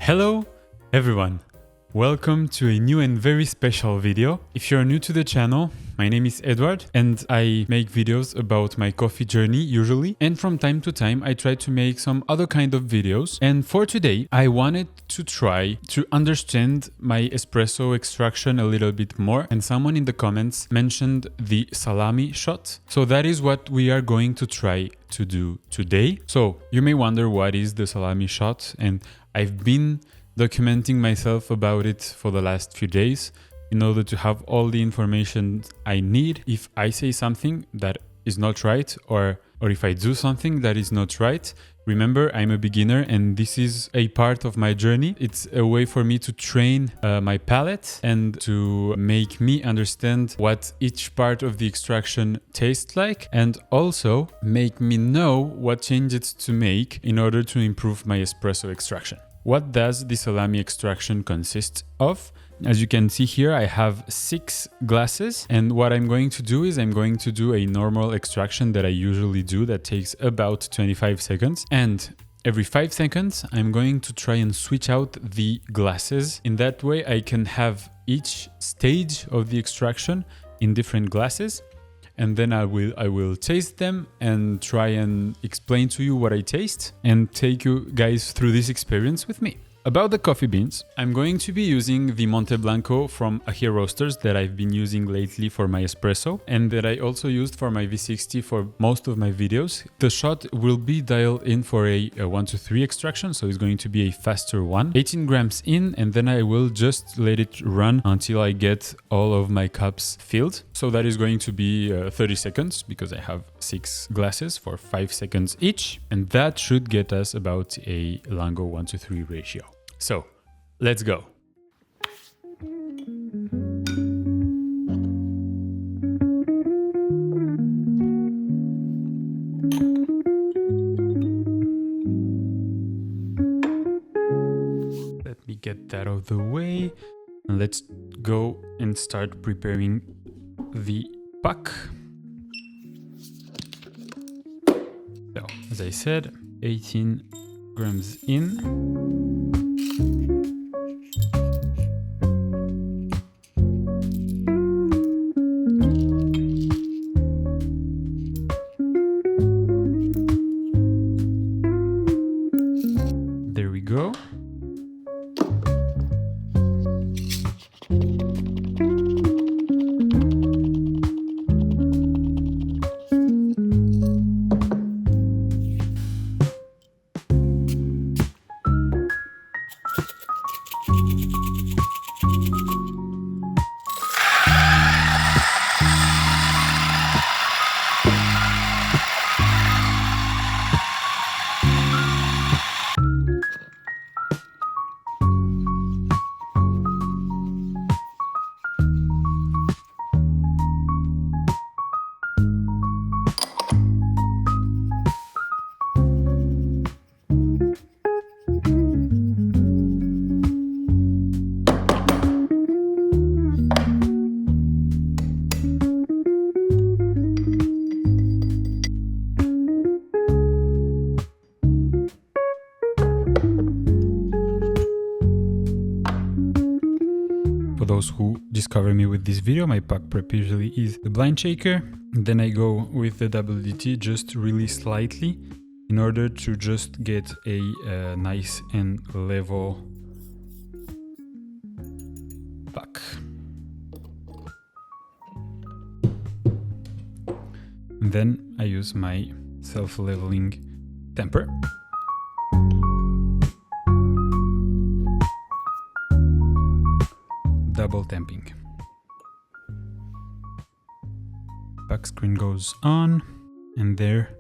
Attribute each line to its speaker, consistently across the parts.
Speaker 1: Hello everyone, welcome to a new and very special video. If you're new to the channel, my name is Edward and I make videos about my coffee journey usually, and from time to time I try to make some other kind of videos. And for today I wanted to try to understand my espresso extraction a little bit more, and someone in the comments mentioned the salami shot. So that is what we are going to try to do today. So you may wonder what is the salami shot, and I've been documenting myself about it for the last few days in order to have all the information I need if I say something that is not right, or if I do something that is not right. Remember, I'm a beginner and this is a part of my journey. It's a way for me to train my palate and to make me understand what each part of the extraction tastes like, and also make me know what changes to make in order to improve my espresso extraction. What does the salami extraction consist of? As you can see here, I have 6 glasses, and what I'm going to do is I'm going to do a normal extraction that I usually do that takes about 25 seconds. And every 5 seconds, I'm going to try and switch out the glasses. In that way, I can have each stage of the extraction in different glasses. And then I will taste them and try and explain to you what I taste and take you guys through this experience with me. About the coffee beans, I'm going to be using the Monteblanco from Ahiya Roasters that I've been using lately for my espresso, and that I also used for my V60 for most of my videos. The shot will be dialed in for a 1 to 3 extraction, so it's going to be a faster one. 18 grams in, and then I will just let it run until I get all of my cups filled. So that is going to be 30 seconds because I have 6 glasses for 5 seconds each, and that should get us about a Lango 1 to 3 ratio. So, let's go. Let me get that out of the way. And let's go and start preparing the pack. So, as I said, 18 grams in. There we go. For those who discover me with this video, my pack prep usually is the blind shaker. Then I go with the WDT just really slightly in order to just get a nice and level pack. And then I use my self-leveling temper. Double tamping. Pack screen goes on, and there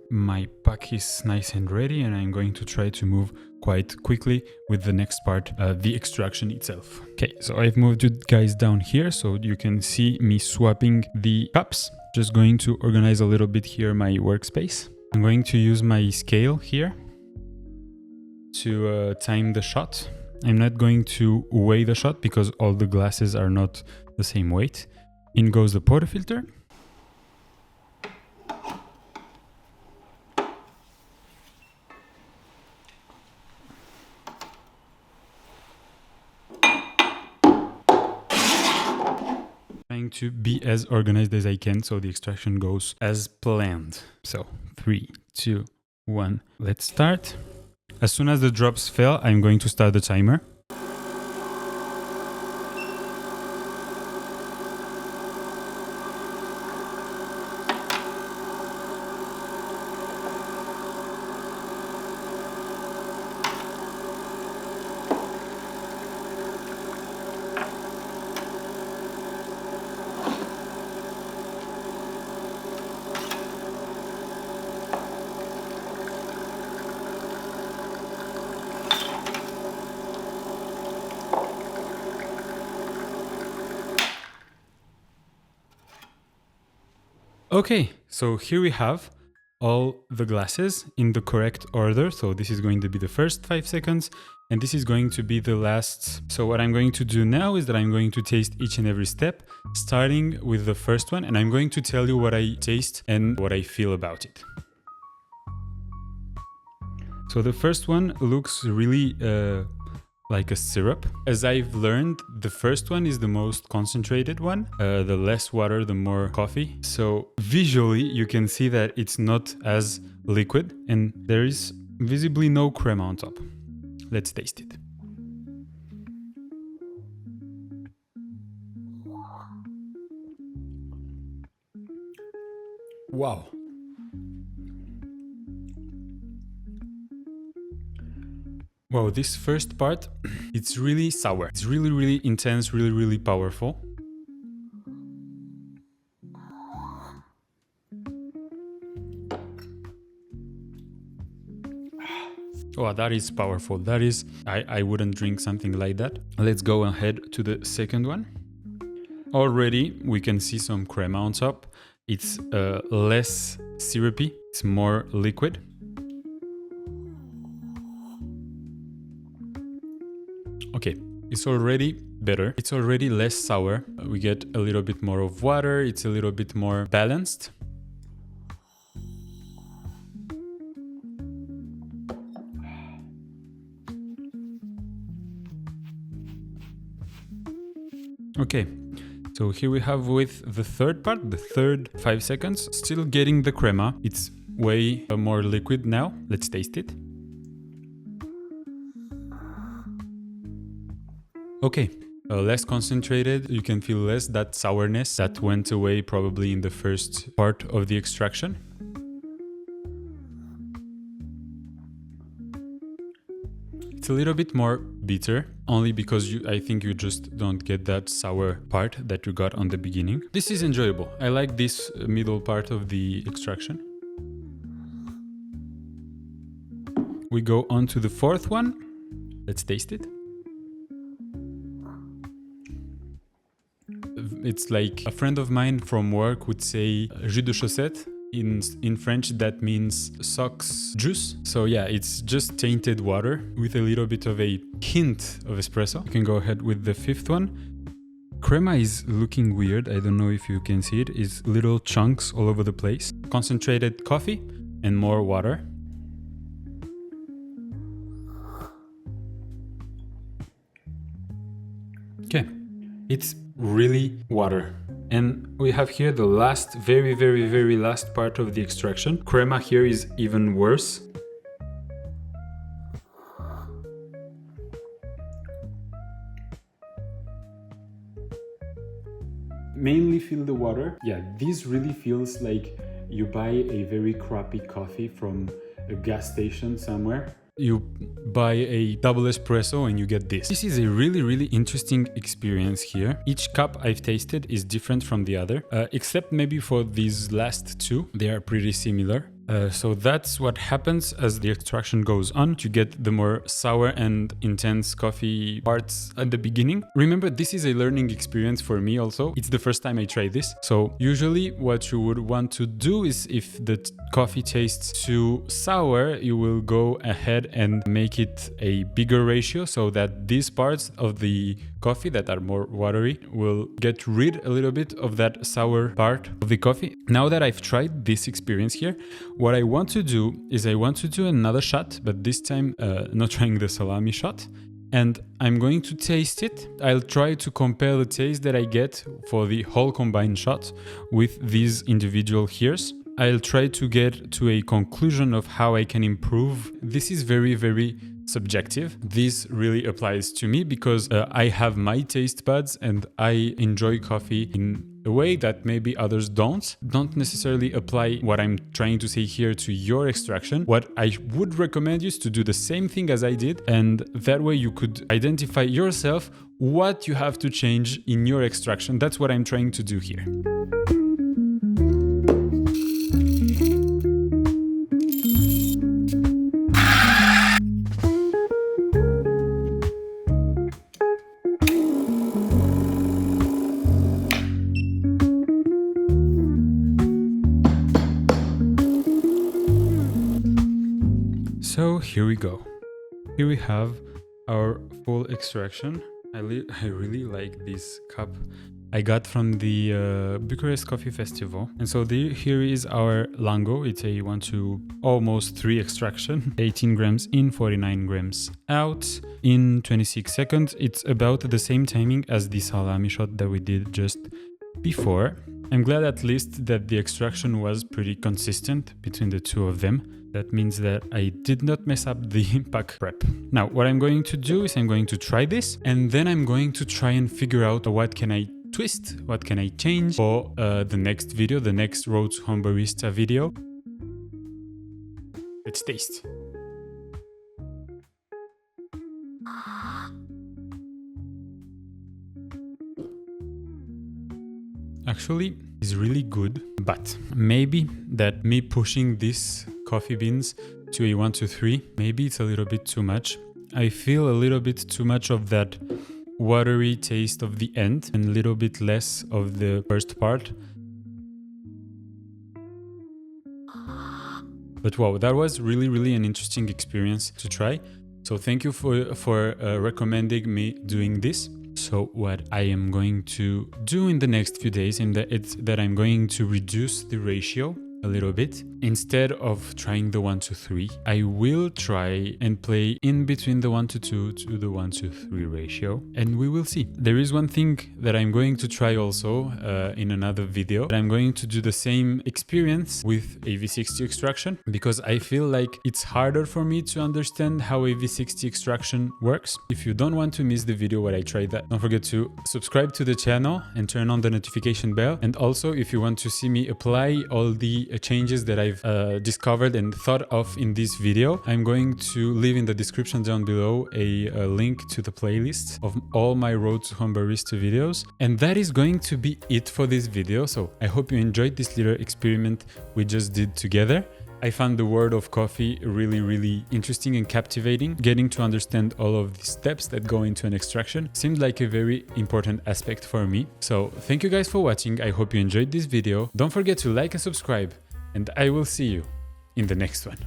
Speaker 1: my pack is nice and ready, and I'm going to try to move quite quickly with the next part, the extraction itself. Okay, so I've moved you guys down here so you can see me swapping the cups. Just going to organize a little bit here my workspace. I'm going to use my scale here to time the shot. I'm not going to weigh the shot because all the glasses are not the same weight. In goes the portafilter. to be as organized as I can so the extraction goes as planned. So 3, 2, 1, let's start. As soon as the drops fail, I'm going to start the timer. Okay, so here we have all the glasses in the correct order. So this is going to be the first 5 seconds and this is going to be the last. So what I'm going to do now is that I'm going to taste each and every step, starting with the first one, and I'm going to tell you what I taste and what I feel about it. So the first one looks really like a syrup. As I've learned, the first one is the most concentrated one. The less water, the more coffee. So visually, you can see that it's not as liquid and there is visibly no crema on top. Let's taste it. Wow. Wow, this first part, it's really sour. It's really, really intense, really, really powerful. Oh, that is powerful. That is, I wouldn't drink something like that. Let's go ahead to the second one. Already, we can see some crema on top. It's less syrupy, it's more liquid. Okay, it's already better. It's already less sour. We get a little bit more of water. It's a little bit more balanced. Okay, so here we have with the third part, the third 5 seconds, still getting the crema. It's way more liquid now. Let's taste it. Okay, less concentrated, you can feel less that sourness that went away probably in the first part of the extraction. It's a little bit more bitter, only because I think you just don't get that sour part that you got on the beginning. This is enjoyable. I like this middle part of the extraction. We go on to the fourth one. Let's taste it. It's like a friend of mine from work would say jus de chaussette. In French, that means socks juice. So yeah, it's just tainted water with a little bit of a hint of espresso. You can go ahead with the fifth one. Crema is looking weird. I don't know if you can see it. It's little chunks all over the place. Concentrated coffee and more water. Okay, it's really water. And we have here the last, very, very, very last part of the extraction. Crema here is even worse. Mainly feel the water. Yeah, this really feels like you buy a very crappy coffee from a gas station somewhere. You buy a double espresso and you get this. This is a really, really interesting experience here. Each cup I've tasted is different from the other, except maybe for these last two. They are pretty similar. So that's what happens as the extraction goes on. You get the more sour and intense coffee parts at the beginning. Remember, this is a learning experience for me also. It's the first time I try this. So usually what you would want to do is if the coffee tastes too sour, you will go ahead and make it a bigger ratio so that these parts of the coffee that are more watery will get rid a little bit of that sour part of the coffee. Now that I've tried this experience here, what I want to do is I want to do another shot, but this time not trying the salami shot. and I'm going to taste it. I'll try to compare the taste that I get for the whole combined shot with these individual heres. I'll try to get to a conclusion of how I can improve. This is very, very subjective. This really applies to me because I have my taste buds and I enjoy coffee in a way that maybe others don't necessarily apply what I'm trying to say here to your extraction. What I would recommend you is to do the same thing as I did, and that way you could identify yourself what you have to change in your extraction. That's what I'm trying to do here. So here we go. Here we have our full extraction. I really like this cup I got from the Bucharest Coffee Festival. And so here is our Lango. It's a 1 to almost 3 extraction. 18 grams in, 49 grams out in 26 seconds. It's about the same timing as the salami shot that we did just before. I'm glad at least that the extraction was pretty consistent between the two of them. That means that I did not mess up the pack prep. Now, what I'm going to do is I'm going to try this, and then I'm going to try and figure out what can I twist, what can I change for the next video, the next Road to Home Barista video. Let's taste. Actually, it's really good, but maybe that me pushing this coffee beans to a 1 to 3, maybe it's a little bit too much. I feel a little bit too much of that watery taste of the end and a little bit less of the first part. But wow, that was really an interesting experience to try. So thank you for recommending me doing this. So what I am going to do in the next few days is that I'm going to reduce the ratio a little bit. Instead of trying the 1 to 3, I will try and play in between the 1 to 2 to the 1 to 3 ratio, and we will see. There is one thing that I'm going to try also in another video. I'm going to do the same experience with a V60 extraction because I feel like it's harder for me to understand how a V60 extraction works. If you don't want to miss the video where I try that, don't forget to subscribe to the channel and turn on the notification bell. And also, if you want to see me apply all the changes that I've discovered and thought of in this video, I'm going to leave in the description down below a link to the playlist of all my Road to Home Barista videos. And that is going to be it for this video. So I hope you enjoyed this little experiment we just did together. I found the world of coffee really interesting and captivating. Getting to understand all of the steps that go into an extraction seemed like a very important aspect for me. So thank you guys for watching. I hope you enjoyed this video. Don't forget to like and subscribe, and I will see you in the next one.